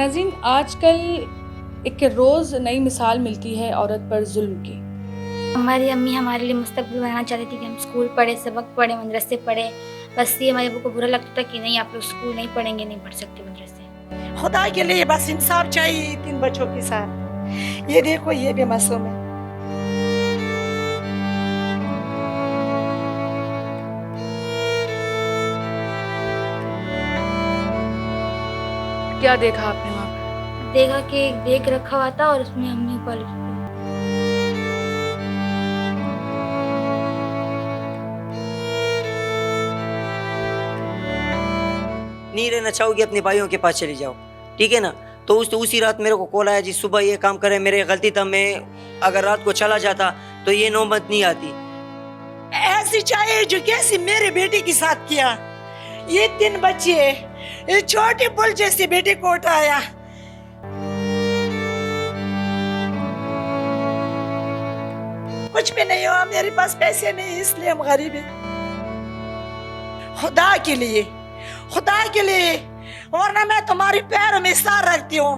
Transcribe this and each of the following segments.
नाज़रीन, आजकल एक रोज़ नई मिसाल मिलती है औरत पर जुल्म की। हमारी अम्मी हमारे लिए मुस्तकबिल बनाना चाहती थी कि हम स्कूल पढ़े, सबक पढ़े, मदरसे पढ़े। बस ये हमारे अब्बू को बुरा लगता था कि नहीं आप लोग स्कूल नहीं पढ़ेंगे, नहीं पढ़ सकते मदरसे। खुदा के लिए बस इंसाफ चाहिए तीन बच्चों के साथ। ये देखो ये भी मासूम है। क्या देखा आपने वहाँ पर? देखा कि एक देख रखा हुआ था और उसमें अम्मी को नहीं रहना चाहोगी अपने भाइयों के पास चली जाओ, ठीक है ना। तो उसी रात मेरे को कॉल आया जी, सुबह ये काम करे, मेरी गलती था, मैं अगर रात को चला जाता तो ये नौबत नहीं आती। ऐसी चाहिए जो कैसी मेरे बेटे के साथ किया। ये तीन बच्चे, ये छोटी बुल जैसी बेटी को उठाया। कुछ भी नहीं हुआ, मेरे पास पैसे नहीं इसलिए हम गरीब हैं। खुदा के लिए, खुदा के लिए, वरना मैं तुम्हारे पैरों में सर रखती हूँ।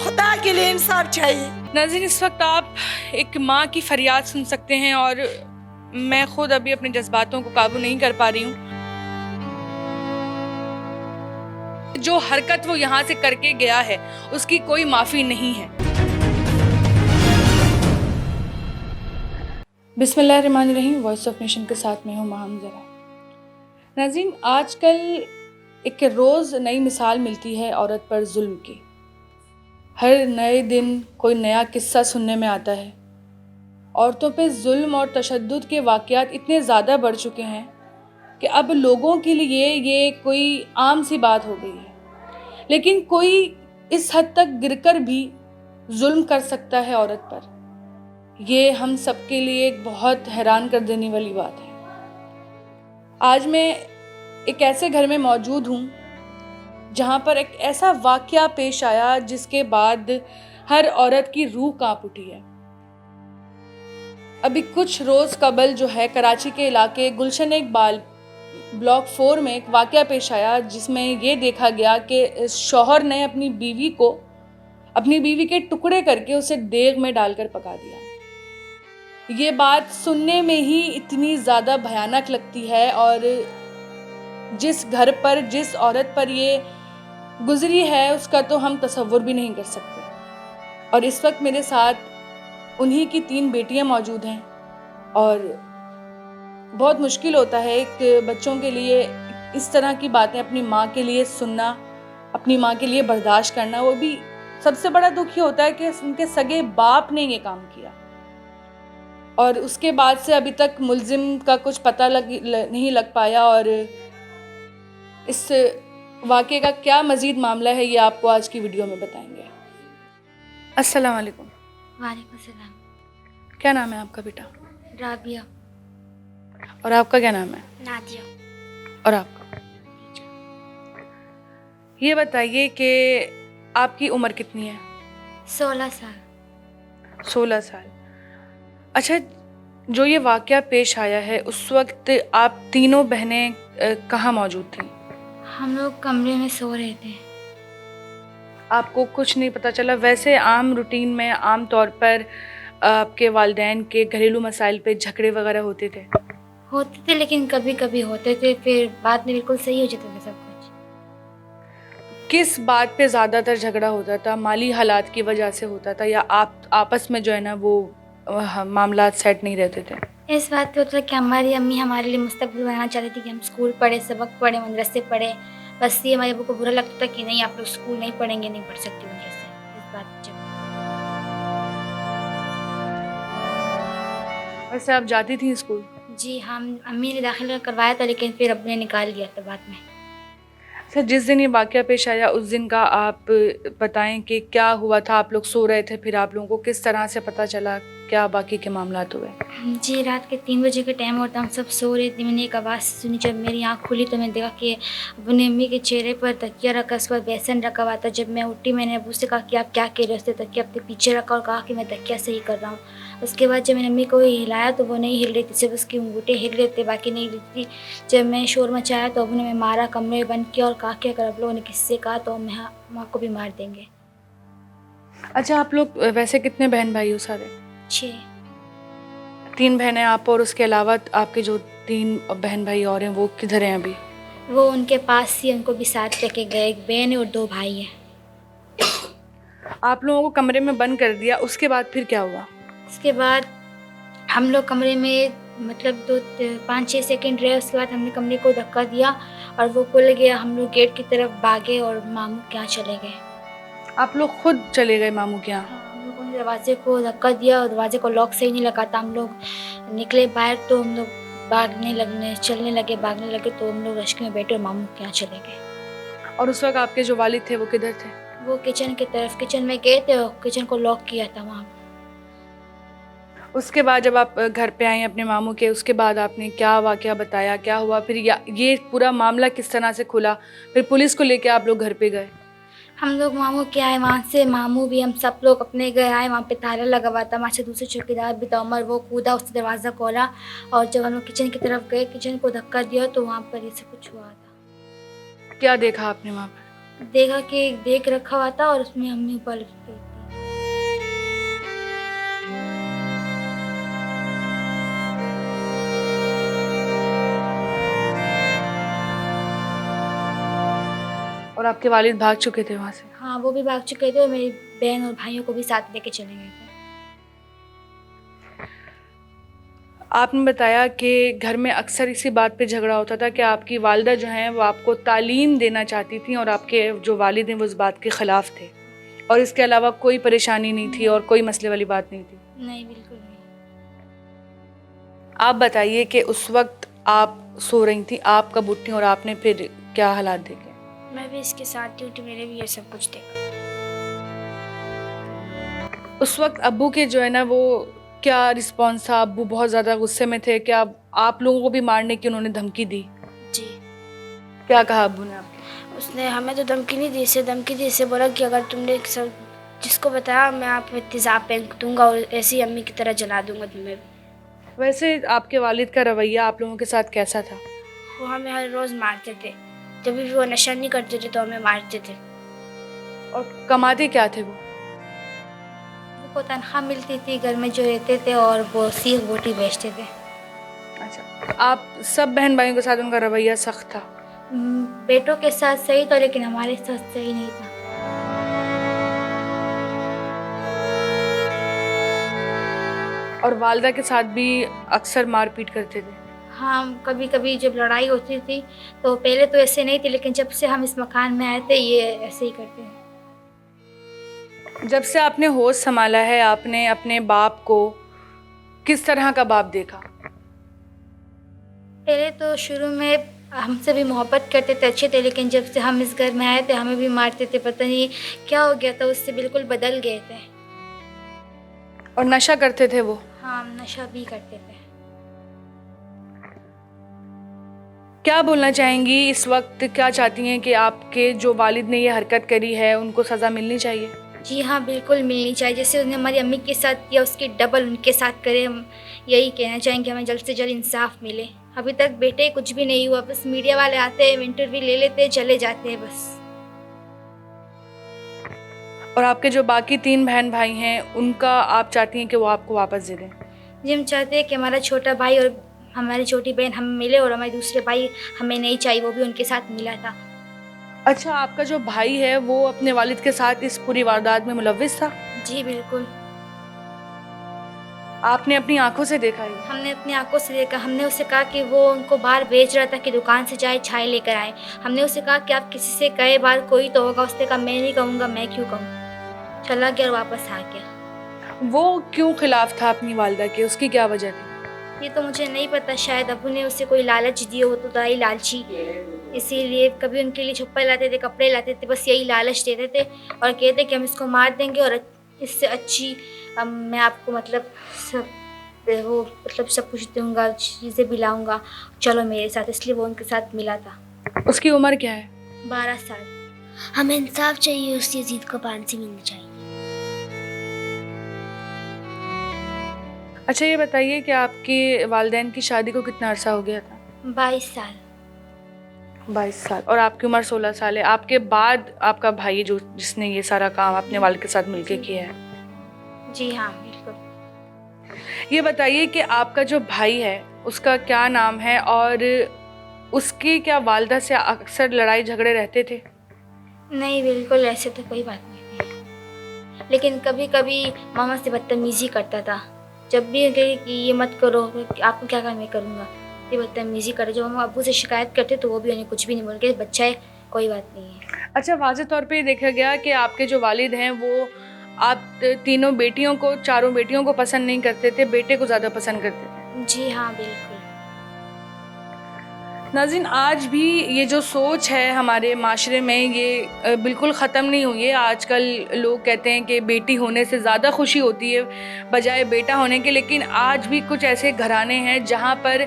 खुदा के लिए इंसाफ चाहिए। नाज़रीन, इस वक्त आप एक माँ की फरियाद सुन सकते हैं और मैं खुद अभी अपने जज्बातों को काबू नहीं कर पा रही हूँ। जो हरकत वो यहाँ से करके गया है उसकी कोई माफ़ी नहीं है। बिस्मिल्लाहिर्रहमानिर्रहीम। वॉइस ऑफ नेशन के साथ में हूँ महम ज़रा। नाज़रीन, आजकल एक रोज़ नई मिसाल मिलती है औरत पर जुल्म की। हर नए दिन कोई नया किस्सा सुनने में आता है। औरतों पे जुल्म और तशद्दुद के वाक़यात इतने ज़्यादा बढ़ चुके हैं कि अब लोगों के लिए ये कोई आम सी बात हो गई है। लेकिन कोई इस हद तक गिरकर भी जुल्म कर सकता है औरत पर, ये हम सबके लिए एक बहुत हैरान कर देने वाली बात है। आज मैं एक ऐसे घर में मौजूद हूँ जहाँ पर एक ऐसा वाक़या पेश आया जिसके बाद हर औरत की रूह कांप उठी है। अभी कुछ रोज़ कबल जो है कराची के इलाके गुलशन इकबाल ब्लॉक 4 में एक वाक़या पेश आया जिसमें ये देखा गया कि शौहर ने अपनी बीवी के टुकड़े करके उसे देग में डालकर पका दिया। ये बात सुनने में ही इतनी ज़्यादा भयानक लगती है और जिस घर पर, जिस औरत पर ये गुजरी है उसका तो हम तसव्वुर भी नहीं कर सकते। और इस वक्त मेरे साथ उन्हीं की 3 बेटियां मौजूद हैं और बहुत मुश्किल होता है एक बच्चों के लिए इस तरह की बातें अपनी माँ के लिए सुनना, अपनी माँ के लिए बर्दाश्त करना। वो भी सबसे बड़ा दुख ये होता है कि उनके सगे बाप ने ये काम किया और उसके बाद से अभी तक मुल्जिम का कुछ पता नहीं लग पाया। और इस वाक़े का क्या मज़ीद मामला है ये आपको आज की वीडियो में बताएंगे। अस्सलाम वालेकुम। वालेकुम सलाम। क्या नाम है आपका बेटा? राबिया। और आपका क्या नाम है? नादिया। और आपका? ये बताइए कि आपकी उम्र कितनी है? 16 साल। 16 साल। अच्छा, जो ये वाक़या पेश आया है उस वक्त आप तीनों बहनें कहाँ मौजूद थीं? हम लोग कमरे में सो रहे थे। आपको कुछ नहीं पता चला? वैसे आम रूटीन में आम तौर पर आपके वालिदैन के घरेलू मसाइल पे झगड़े वगैरह होते थे? लेकिन कभी कभी होते थे, फिर बाद में बिल्कुल सही हो जाता था सब कुछ। किस बात पे ज़्यादातर झगड़ा होता था? माली हालात की वजह से होता था या आप आपस में जो है ना वो मामला सेट नहीं रहते थे? इस बात पे होता था कि हमारी अम्मी हमारे लिए मुस्तकबिल बनाना चाहती थी कि हम स्कूल पढ़े, सबक पढ़े, मदरसे पढ़े। बस ये हमारे अब्बू को बुरा लगता था कि नहीं आप लोग स्कूल नहीं पढ़ेंगे, नहीं पढ़ सकते मदरसे। इस बात जब वैसे आप जाती थी स्कूल? जी, हम अम्मी ने दाखिला करवाया था लेकिन फिर अब्बू ने निकाल दिया था बाद में। सर, जिस दिन ये वाक़या पेश आया उस दिन का आप बताएं कि क्या हुआ था? आप लोग सो रहे थे, फिर आप लोगों को किस तरह से पता चला? क्या बाकी के मामलात हुए? जी, रात के 3 बजे का टाइम होता, हम सब सो रहे थे। मैंने एक आवाज़ सुनी, जब मेरी आँख खुली तो मैं देखा कि अपनी अम्मी के चेहरे पर तकिया रखा, उसके बाद बेसन रखा हुआ था। जब मैं उठी मैंने अब्बू से कहा कि आप क्या कह रहे हो? उसने तकिया अपने पीछे रखा और कहा कि मैं तकिया सही कर रहा हूँ। उसके बाद जब मैंने अम्मी को हिलाया तो वो नहीं हिल रही थी, सिर्फ उसके अंगूठे हिल रहे थे, बाकी नहीं हिल रही थी। जब मैं शोर मचाया तो अब्बू ने मैं मारा, कमरे में बंद किया और कहा कि अगर आप लोगों ने किसी से कहा तो हम आपको भी मार देंगे। अच्छा, आप लोग वैसे कितने बहन भाई हो सारे? 6। 3 बहनें आप, और उसके अलावा आपके जो 3 बहन भाई और हैं वो किधर हैं अभी? वो उनके पास ही, उनको भी साथ लेके गए। एक बहन है और 2 भाई हैं। आप लोगों को कमरे में बंद कर दिया, उसके बाद फिर क्या हुआ? उसके बाद हम लोग कमरे में मतलब 5-6 सेकंड रहे। उसके बाद हमने कमरे को धक्का दिया और वो खुल गया। हम लोग गेट की तरफ भागे और मामू के यहाँ चले गए। आप लोग खुद चले गए मामू के यहाँ? हाँ, हम लोगों ने दरवाजे को धक्का दिया और दरवाजे को लॉक सही नहीं लगा था। हम लोग निकले बाहर तो हम लोग चलने लगे, भागने लगे तो हम लोग रश्क में बैठे और मामू के यहाँ चले गए। और उस वक्त आपके जो वालिद थे वो किधर थे? वो किचन की तरफ, किचन में गए थे और किचन को लॉक किया था वहाँ। उसके बाद जब आप घर पे आए अपने मामू के, उसके बाद आपने क्या वाकया बताया, क्या हुआ फिर? ये पूरा मामला किस तरह से खुला? फिर पुलिस को लेके आप लोग घर पे गए? हम लोग मामू के आए, वहाँ से मामू भी, हम सब लोग अपने घर आए। वहाँ पे ताला लगा हुआ था, वहाँ से दूसरे चौकीदार भी था उमर, वो कूदा, उसने दरवाज़ा खोला और जब हम लोग किचन की तरफ गए, किचन को धक्का दिया तो वहाँ पर ये सब कुछ हुआ था। क्या देखा आपने वहाँ पर? देखा कि एक देख रखा हुआ था और उसमें अम्मी ऊपर लटकी थी। और आपके वालिद भाग चुके थे वहाँ से? हाँ, वो भी भाग चुके थे और मेरी बहन और भाइयों को भी साथ लेके चले गए थे। आपने बताया कि घर में अक्सर इसी बात पे झगड़ा होता था कि आपकी वालिदा जो हैं वो आपको तालीम देना चाहती थी और आपके जो वालिद हैं वो इस बात के ख़िलाफ़ थे, और इसके अलावा कोई परेशानी नहीं थी और कोई मसले वाली बात नहीं थी? नहीं, बिल्कुल नहीं। आप बताइए कि उस वक्त आप सो रही थी, आप कब उठी और आपने फिर क्या हालात देखे? मैं भी इसके साथ ही उठी, मैंने भी ये सब कुछ देखा। उस वक्त अब्बू के जो है ना वो क्या रिस्पॉन्स था? अब्बू बहुत ज़्यादा गुस्से में थे? क्या आप लोगों को भी मारने की उन्होंने धमकी दी? जी, क्या कहा अब्बू ने आपको? उसने हमें तो धमकी नहीं दी, इसे धमकी दी, इसे बोला कि अगर तुमने सब जिसको बताया मैं आप पे तेज़ाब फेंक दूंगा और ऐसी अम्मी की तरह जला दूंगा तुम्हें। वैसे आपके वालिद का रवैया आप लोगों के साथ कैसा था? वो हमें हर रोज़ मारते थे, जब भी वो नशा नहीं करते थे तो हमें मारते थे। और कमाते क्या थे वो? उनको तनख्वाह मिलती थी, घर में जो रहते थे और वो सीख बोटी बेचते थे। अच्छा, आप सब बहन भाइयों के साथ उनका रवैया सख्त था? बेटों के साथ सही था लेकिन हमारे साथ सही नहीं था। और वालिदा के साथ भी अक्सर मारपीट करते थे? हाँ, कभी कभी जब लड़ाई होती थी तो पहले तो ऐसे नहीं थे, लेकिन जब से हम इस मकान में आए थे ये ऐसे ही करते हैं। जब से आपने होश संभाला है, आपने अपने बाप को किस तरह का बाप देखा? पहले तो शुरू में हमसे भी मोहब्बत करते थे, अच्छे थे, लेकिन जब से हम इस घर में आए थे हमें भी मारते थे। पता नहीं क्या हो गया था, उससे बिल्कुल बदल गए थे। और नशा करते थे वो? हाँ, हम नशा भी करते थे। क्या बोलना चाहेंगी इस वक्त? क्या चाहती हैं कि आपके जो वालिद ने ये हरकत करी है उनको सज़ा मिलनी चाहिए? जी हाँ, बिल्कुल मिलनी चाहिए। जैसे उसने हमारी अम्मी के साथ किया उसकी डबल उनके साथ करे। हम यही कहना चाहेंगे हमें जल्द से जल्द इंसाफ मिले। अभी तक बेटे कुछ भी नहीं हुआ, बस मीडिया वाले आते हैं, इंटरव्यू ले लेते हैं, चले जाते हैं बस। और आपके जो बाकी 3 बहन भाई हैं उनका आप चाहती हैं कि वो आपको वापस दे दें? जी, हम चाहते हैं कि हमारा छोटा भाई और हमारी छोटी बहन हमें मिले और हमारे दूसरे भाई हमें नहीं चाहिए, वो भी उनके साथ मिला था। अच्छा, आपका जो भाई है वो अपने वालिद के साथ इस पूरी वारदात में मुलव्विस था? जी बिल्कुल, आपने अपनी आंखों से देखा है? हमने अपनी आंखों से देखा। हमने उससे कहा कि वो उनको बाहर भेज रहा था कि दुकान से जाए चाय लेकर आए। हमने उससे कहा कि आप किसी से कहे बाहर कोई तो होगा। उसने कहा मैं नहीं कहूँगा, मैं क्यों कहूँ। चला गया और वापस आ गया। वो क्यों खिलाफ था अपनी वालिदा के? उसकी क्या वजह थी? ये तो मुझे नहीं पता, शायद अबू ने उसे कोई लालच दिया हो, तो था ही लालची, इसीलिए कभी उनके लिए छप्पर लाते थे, कपड़े लाते थे, बस यही लालच देते थे और कहते कि हम इसको मार देंगे और اس سے اچھی میں آپ کو مطلب سب کچھ دوں گا، چیزیں بھی لاؤں گا، چلو میرے ساتھ. اس لیے وہ ان کے ساتھ ملا تھا. اس کی عمر کیا ہے؟ 12 سال. ہمیں انصاف چاہیے، اس یزید کو پھانسی ملنی چاہیے. اچھا یہ بتائیے کہ آپ کے والدین کی شادی کو کتنا عرصہ ہو گیا تھا؟ 22 سال. 22 سال. اور آپ کی عمر 16 سال ہے. آپ کے بعد آپ کا بھائی جس نے یہ سارا کام اپنے والد کے ساتھ مل کے کیا ہے؟ جی ہاں بالکل. یہ بتائیے کہ آپ کا جو بھائی ہے اس کا کیا نام ہے اور اس کی کیا والدہ سے اکثر لڑائی جھگڑے رہتے تھے؟ نہیں بالکل ایسے تو کوئی بات نہیں ہے، لیکن کبھی کبھی ماما سے بدتمیزی کرتا تھا. جب بھی کہے کہ یہ مت کرو، آپ کو کیا کہا میں کروں گا، یہ بدتمیزی کرے. جب ہم ابو سے شکایت کرتے تو وہ بھی انہیں کچھ بھی نہیں بول کے بچہ ہے کوئی بات نہیں ہے. اچھا واضح طور پہ یہ دیکھا گیا کہ آپ کے جو والد ہیں وہ آپ تینوں بیٹیوں کو، چاروں بیٹیوں کو پسند نہیں کرتے تھے، بیٹے کو زیادہ پسند کرتے تھے. جی ہاں بالکل. ناظرین آج بھی یہ جو سوچ ہے ہمارے معاشرے میں یہ بالکل ختم نہیں ہوئی ہے. آج کل لوگ کہتے ہیں کہ بیٹی ہونے سے زیادہ خوشی ہوتی ہے بجائے بیٹا ہونے کے، لیکن آج بھی کچھ ایسے گھرانے ہیں جہاں پر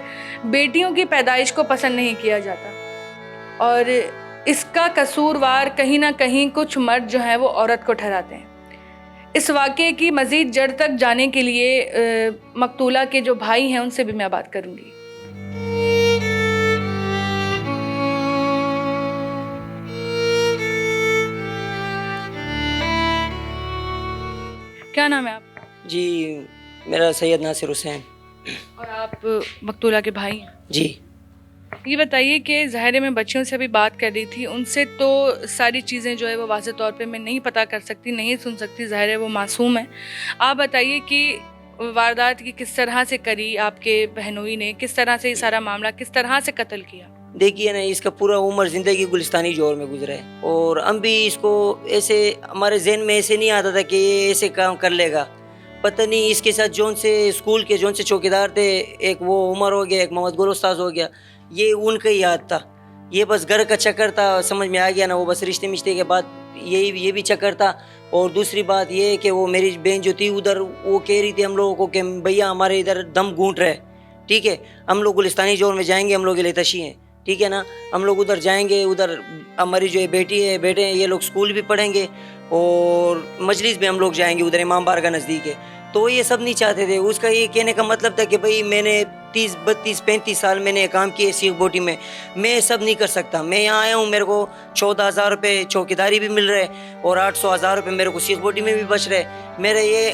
بیٹیوں کی پیدائش کو پسند نہیں کیا جاتا، اور اس کا قصوروار کہیں نہ کہیں کچھ مرد جو ہیں وہ عورت کو ٹھہراتے ہیں. اس واقعے کی مزید جڑ تک جانے کے لیے مقتولہ کے جو بھائی ہیں ان سے بھی میں بات کروں گی. کیا نام ہے آپ؟ جی میرا سید ناصر حسین. اور آپ مقتولہ کے بھائی ہیں؟ جی. یہ بتائیے کہ ظاہر میں بچیوں سے بھی بات کر رہی تھی، ان سے تو ساری چیزیں جو ہے وہ واضح طور پہ میں نہیں پتہ کر سکتی، نہیں سن سکتی، ظاہر ہے وہ معصوم ہیں. آپ بتائیے کہ واردات کی کس طرح سے کری آپ کے بہنوئی نے، کس طرح سے یہ سارا معاملہ کس طرح سے قتل کیا؟ دیکھیے نا، اس کا پورا عمر زندگی گلستانی جور میں گزرا ہے، اور ہم بھی اس کو ایسے ہمارے ذہن میں ایسے نہیں آتا تھا کہ یہ ایسے کام کر لے گا. پتہ نہیں اس کے ساتھ جون سے اسکول کے جون سے چوکیدار تھے، ایک وہ عمر ہو گیا، ایک محمد گل استاذ ہو گیا، یہ ان کا ہی یاد تھا. یہ بس گھر کا چکر تھا، سمجھ میں آ گیا نا، وہ بس رشتے مشتے کے بعد یہ بھی چکر تھا. اور دوسری بات یہ کہ وہ میری بہن جو تھی ادھر، وہ کہہ رہی تھی ہم لوگوں کو کہ بھیا ہمارے ادھر دم گھونٹ رہے، ٹھیک ہے، ہم لوگ گلستانی جور میں جائیں گے، ہم لوگ لتشی ہیں، ٹھیک ہے نا، ہم لوگ ادھر جائیں گے، ادھر ہماری جو بیٹی ہے بیٹے ہیں یہ لوگ اسکول بھی پڑھیں گے اور مجلس بھی ہم لوگ جائیں گے، ادھر امام بارگاہ نزدیک ہے. تو یہ سب نہیں چاہتے تھے. اس کا یہ کہنے کا مطلب تھا کہ بھئی میں نے 30 32 35 سال میں نے کام کیے سیخ بوٹی میں سب نہیں کر سکتا. میں یہاں آیا ہوں، میرے کو 14,000 روپے چوکیداری بھی مل رہے اور 800,000 روپے میرے کو سیخ بوٹی میں بھی بچ رہے. میرا یہ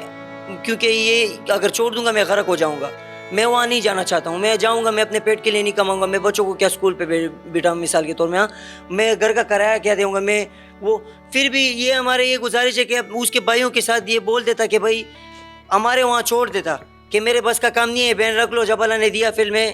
کیونکہ یہ اگر چھوڑ دوں گا میں غرق ہو جاؤں گا، میں وہاں نہیں جانا چاہتا ہوں. میں جاؤں گا، میں اپنے پیٹ کے لیے نہیں کماؤں گا، میں بچوں کو کیا اسکول پہ بیٹا مثال کے طور میں، ہاں میں گھر کا کرایہ کیا دوں گا میں. وہ پھر بھی یہ ہمارے یہ گزارش ہے کہ اس کے بھائیوں کے ساتھ یہ بول دیتا کہ بھائی ہمارے وہاں چھوڑ دیتا کہ میرے بس کا کام نہیں ہے، بہن رکھ لو، جب اللہ نے دیا پھر میں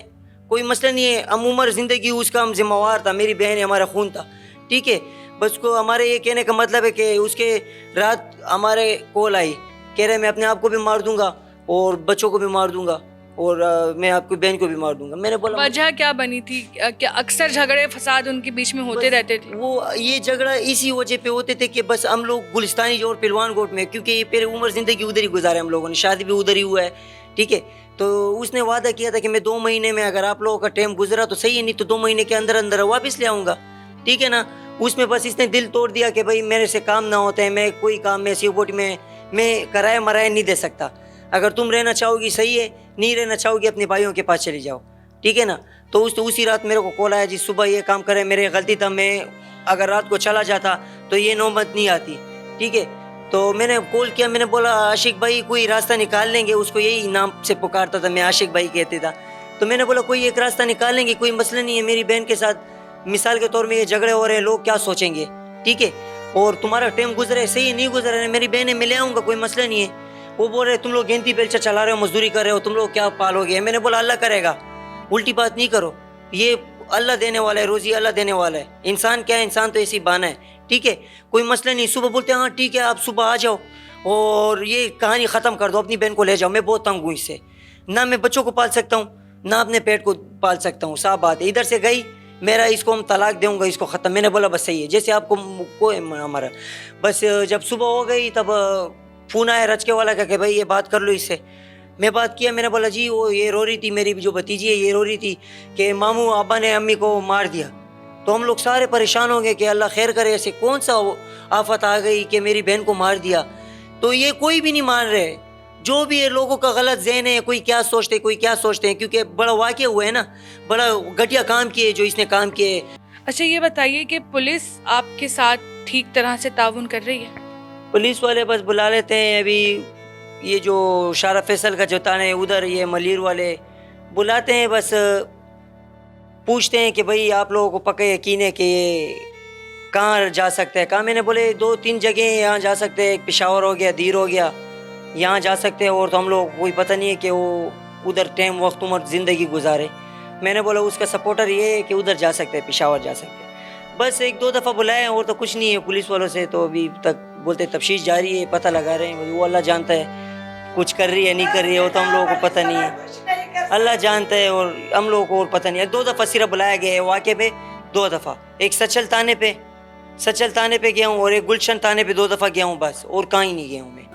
کوئی مسئلہ نہیں ہے. ہم عمر زندگی اس کا ہم ذمہ وار تھا، میری بہن ہے، ہمارا خون تھا، ٹھیک ہے. بس کو ہمارے یہ کہنے کا مطلب ہے کہ اس کے رات ہمارے کال آئی، کہہ رہے میں اپنے آپ کو بھی مار دوں گا اور بچوں کو بھی مار دوں گا اور میں آپ کی بہن کو بھی مار دوں گا. میں نے بولا وجہ کیا بنی تھی؟ کہ اکثر جھگڑے فساد ان کے بیچ میں ہوتے رہتے تھے؟ وہ یہ جھگڑا اسی وجہ پہ ہوتے تھے کہ بس ہم لوگ گلستانی جو اور پلوان کوٹ میں، کیونکہ یہ پہلے عمر زندگی ادھر ہی گزارے ہم لوگوں نے، شادی بھی ادھر ہی ہوا ہے، ٹھیک ہے. تو اس نے وعدہ کیا تھا کہ میں 2 مہینے میں اگر آپ لوگوں کا ٹائم گزرا تو صحیح ہے، نہیں تو 2 مہینے کے اندر اندر واپس لے آؤں گا، ٹھیک ہے نا. اس میں بس اس نے دل توڑ دیا کہ بھائی میرے سے کام نہ ہوتا ہے، میں کوئی کام میں سیو بوٹی میں کرایہ مرایہ نہیں دے سکتا. اگر تم رہنا چاہو گی صحیح ہے، نہیں رہنا چاہو گی اپنے بھائیوں کے پاس چلی جاؤ، ٹھیک ہے نا. تو اسی رات میرے کو کال آیا، جی صبح یہ کام کرے، میری غلطی تھا، میں اگر رات کو چلا جاتا تو یہ نوبت نہیں آتی، ٹھیک ہے. تو میں نے کال کیا، میں نے بولا عاشق بھائی کوئی راستہ نکال لیں گے، اس کو یہی نام سے پکارتا تھا، میں عاشق بھائی کہتے تھا. تو میں نے بولا کوئی ایک راستہ نکال لیں گے، کوئی مسئلہ نہیں ہے. میری بہن کے ساتھ مثال کے طور میں یہ جھگڑے ہو رہے ہیں، لوگ کیا سوچیں گے، ٹھیک ہے. اور تمہارا ٹائم گزرے صحیح نہیں گزرا ہے، میری بہن ہے، میں لے آؤں گا، کوئی مسئلہ نہیں ہے. وہ بول رہے تم لوگ گینتی بیلچا چلا رہے ہو، مزدوری کر رہے ہو، تم لوگ کیا پالو گے. میں نے بولا اللہ کرے گا، الٹی بات نہیں کرو، یہ اللہ دینے والا ہے، روزی اللہ دینے والا ہے. انسان کیا ہے، انسان تو ایسی بانا ہے، ٹھیک ہے، کوئی مسئلہ نہیں. صبح بولتے ہیں ہاں ٹھیک ہے آپ صبح آ جاؤ اور یہ کہانی ختم کر دو، اپنی بہن کو لے جاؤ. میں بہت تنگ ہوں اس سے، نہ میں بچوں کو پال سکتا ہوں نہ اپنے پیٹ کو پال سکتا ہوں، صاف بات ہے. ادھر سے گئی میرا، اس کو ہم طلاق دوں گا، اس کو ختم. میں نے بولا بس صحیح ہے، جیسے آپ کو کوئی ہمارا. بس جب صبح ہو گئی تب फ़ोन आया रचके वाला का कि भाई ये बात कर लो इससे। मैं बात किया, मैंने बोला जी वो ये रो रही थी, मेरी जो भतीजी है ये रो रही थी कि मामू अब्बा ने अम्मी को मार दिया। तो हम लोग सारे परेशान हो गए कि अल्लाह खैर करे, ऐसे कौन सा आफत आ गई कि मेरी बहन को मार दिया। तो ये कोई भी नहीं मान रहे, जो भी है लोगों का गलत ज़हन है, कोई क्या सोचते कोई क्या सोचते हैं, क्योंकि बड़ा वाक़या हुआ है ना, बड़ा घटिया काम किए जो इसने काम किए। अच्छा ये बताइए कि पुलिस आपके साथ ठीक तरह से ताउन कर रही है? पुलिस वाले बस बुला लेते हैं, अभी ये जो शारा फैसल का जो थाना है उधर, ये मलीर वाले बुलाते हैं, बस पूछते हैं कि भाई आप लोगों को पक्का यकीन है कि ये कहाँ जा सकते हैं। कहाँ, मैंने बोले 2-3 जगह यहाँ जा सकते हैं, एक पेशावर हो गया, दीर हो गया, यहाँ जा सकते हैं। और तो हम लोग कोई पता नहीं है कि वो उधर टाइम वक्त उम्र ज़िंदगी गुजारे। मैंने बोला उसका सपोर्टर ये है कि उधर जा सकते हैं, पेशावर जा सकते हैं। बस 1-2 दफ़ा बुलाए और तो कुछ नहीं है पुलिस वालों से। तो अभी तक बोलते तफ्तीश जारी है, पता लगा रहे हैं, वो अल्लाह जानता है कुछ कर रही है नहीं कर रही है, वो तो हम लोगों को पता नहीं है, अल्लाह जानता है। और हम लोगों को और पता नहीं है। 2 दफ़ा सिर्फ बुलाया गया है वाक़े पे, 2 दफ़ा, एक सचल थाने पे गया हूँ और एक गुलशन थाने पे 2 दफ़ा गया हूँ, बस और कहीं नहीं गया हूँ मैं।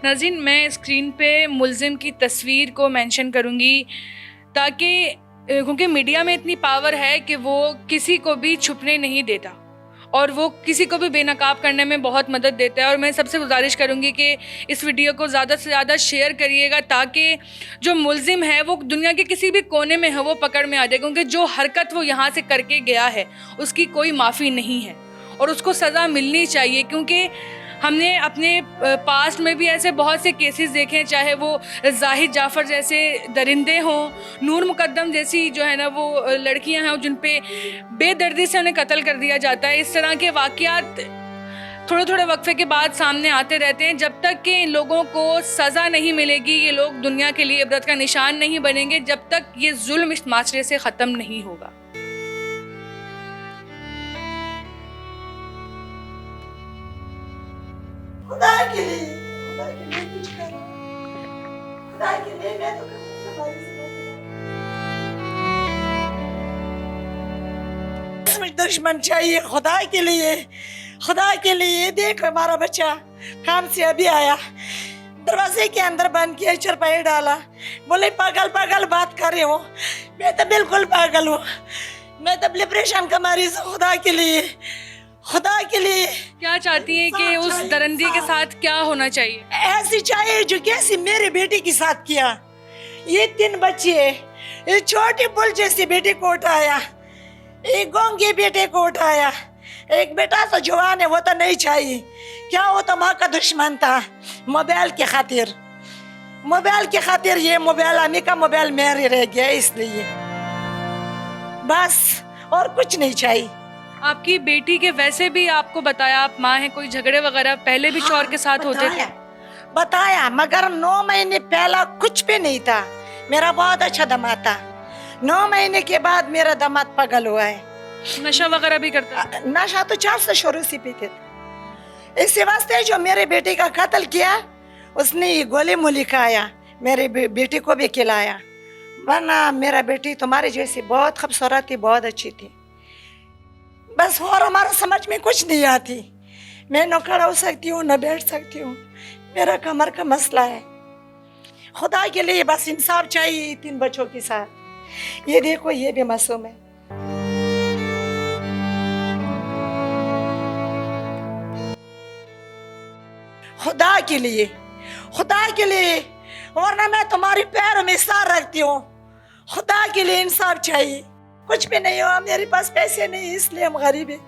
नाज़रीन, मैं स्क्रीन पे मुल्ज़िम की तस्वीर को मेंशन करूँगी ताकि क्योंकि मीडिया में इतनी पावर है कि वो किसी को भी छुपने नहीं देता और वो किसी को भी बेनकाब करने में बहुत मदद देता है। और मैं सबसे गुजारिश करूँगी कि इस वीडियो को ज़्यादा से ज़्यादा शेयर करिएगा ताकि जो मुल्ज़िम है वो दुनिया के किसी भी कोने में है वो पकड़ में आ जाए, क्योंकि जो हरकत वो यहाँ से करके गया है उसकी कोई माफ़ी नहीं है और उसको सज़ा मिलनी चाहिए। क्योंकि हमने अपने पास्ट में भी ऐसे बहुत से केसेस देखे हैं, चाहे वो जाहिद जाफ़र जैसे दरिंदे हों, नूर मुकद्दम जैसी जो है ना वो लड़कियां हैं जिन पे बेदर्दी से उन्हें कत्ल कर दिया जाता है। इस तरह के वाक़यात थोड़े थोड़े वक्फे के बाद सामने आते रहते हैं। जब तक कि इन लोगों को सज़ा नहीं मिलेगी, ये लोग दुनिया के लिए इबरत का निशान नहीं बनेंगे, जब तक ये जुल्म इस माशरे से ख़त्म नहीं होगा। खुदा के लिए कुछ करो, खुदा के लिए मैं तो तुम्हारी से दुश्मन चाहिए। खुदा के लिए देख हमारा बच्चा काम से अभी आया, दरवाजे के अंदर बंद किया, चरपाई डाला, बोले पागल बात कर रहे हो। मैं तो बिल्कुल पागल हूँ, मैं तो डिप्रेशन का मरीज हूँ। खुदा के लिए क्या चाहती हैं कि उस दरिंदे के साथ क्या होना चाहिए? ऐसी चाहिए जो कैसे मेरे बेटे के साथ किया। ये 3 बच्चे, ये छोटी बुल जैसी बेटे को उठाया, एक गोंगे बेटे को उठाया, एक बेटा तो जवान है वो तो नहीं चाहिए। क्या वो तो माँ का दुश्मन था मोबाइल के खातिर ये मोबाइल अम्मी का मोबाइल मेरे रह गया, इसलिए बस और कुछ नहीं चाहिए। आपकी बेटी के वैसे भी आपको बताया, आप माँ हैं, कोई झगड़े वगैरह पहले भी शौहर के साथ होते थे? बताया, मगर 9 महीने पहला कुछ भी नहीं था। मेरा बहुत अच्छा दामाद था। 9 महीने के बाद मेरा दामाद पागल हुआ है। नशा वगैरह भी करता? नशा तो 4 से शुरू से पीते थे। इसी वास्ते जो मेरे बेटे का कत्ल किया उसने ये गोली मूली खाया, मेरे बेटी को भी खिलाया। वरना मेरा बेटी तुम्हारी जैसी बहुत खूबसूरत थी, बहुत अच्छी थी। बस और हमारा समझ में कुछ नहीं आती। मैं न खड़ा हो सकती हूँ न बैठ सकती हूँ, मेरा कमर का मसला है। खुदा के लिए बस इंसाफ चाहिए 3 बच्चों के साथ। ये देखो ये भी मासूम है। खुदा के लिए, वरना मैं तुम्हारी पैरों में सर रखती हूँ। खुदा के लिए इंसाफ चाहिए। कुछ भी नहीं हुआ, मेरे पास पैसे नहीं, इसलिए हम गरीब हैं।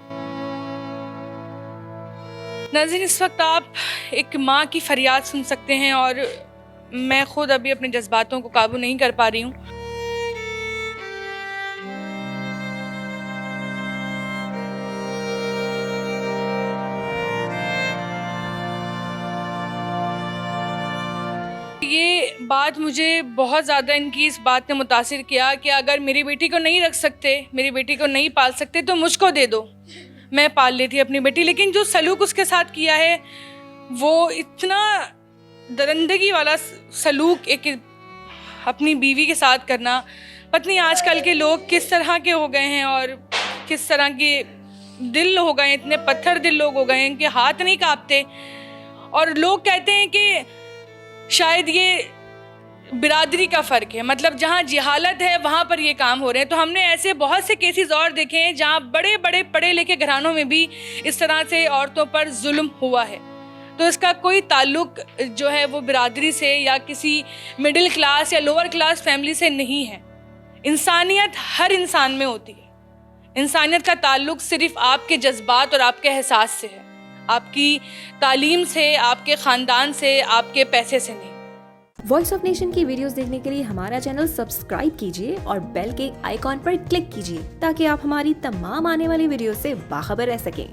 नाज़रीन, इस वक्त आप एक माँ की फरियाद सुन सकते हैं और मैं खुद अभी अपने जज्बातों को काबू नहीं कर पा रही हूँ। ये बात मुझे बहुत ज़्यादा इनकी इस बात ने मुतासिर किया कि अगर मेरी बेटी को नहीं रख सकते, मेरी बेटी को नहीं पाल सकते तो मुझको दे दो, मैं पाल लेती अपनी बेटी। लेकिन जो सलूक उसके साथ किया है वो इतना दरिंदगी वाला सलूक एक अपनी बीवी के साथ करना, पत्नी आजकल के लोग किस तरह के हो गए हैं और किस तरह के दिल हो गए, इतने पत्थर दिल लोग हो गए हैं कि हाथ नहीं कांपते। اور لوگ کہتے ہیں کہ شاید یہ برادری کا فرق ہے, مطلب جہاں جہالت ہے وہاں پر یہ کام ہو رہے ہیں. تو ہم نے ایسے بہت سے کیسز اور دیکھے ہیں جہاں بڑے بڑے پڑھے لکھے گھرانوں میں بھی اس طرح سے عورتوں پر ظلم ہوا ہے. تو اس کا کوئی تعلق جو ہے وہ برادری سے یا کسی مڈل کلاس یا لوور کلاس فیملی سے نہیں ہے. انسانیت ہر انسان میں ہوتی ہے. انسانیت کا تعلق صرف آپ کے جذبات اور آپ کے احساس سے ہے, آپ کی تعلیم سے, آپ کے خاندان سے, آپ کے پیسے سے نہیں. وائس آف نیشن کی ویڈیوز دیکھنے کے لیے ہمارا چینل سبسکرائب کیجیے اور بیل کے آئیکن پر کلک کیجیے تاکہ آپ ہماری تمام آنے والی ویڈیوز سے باخبر رہ سکیں.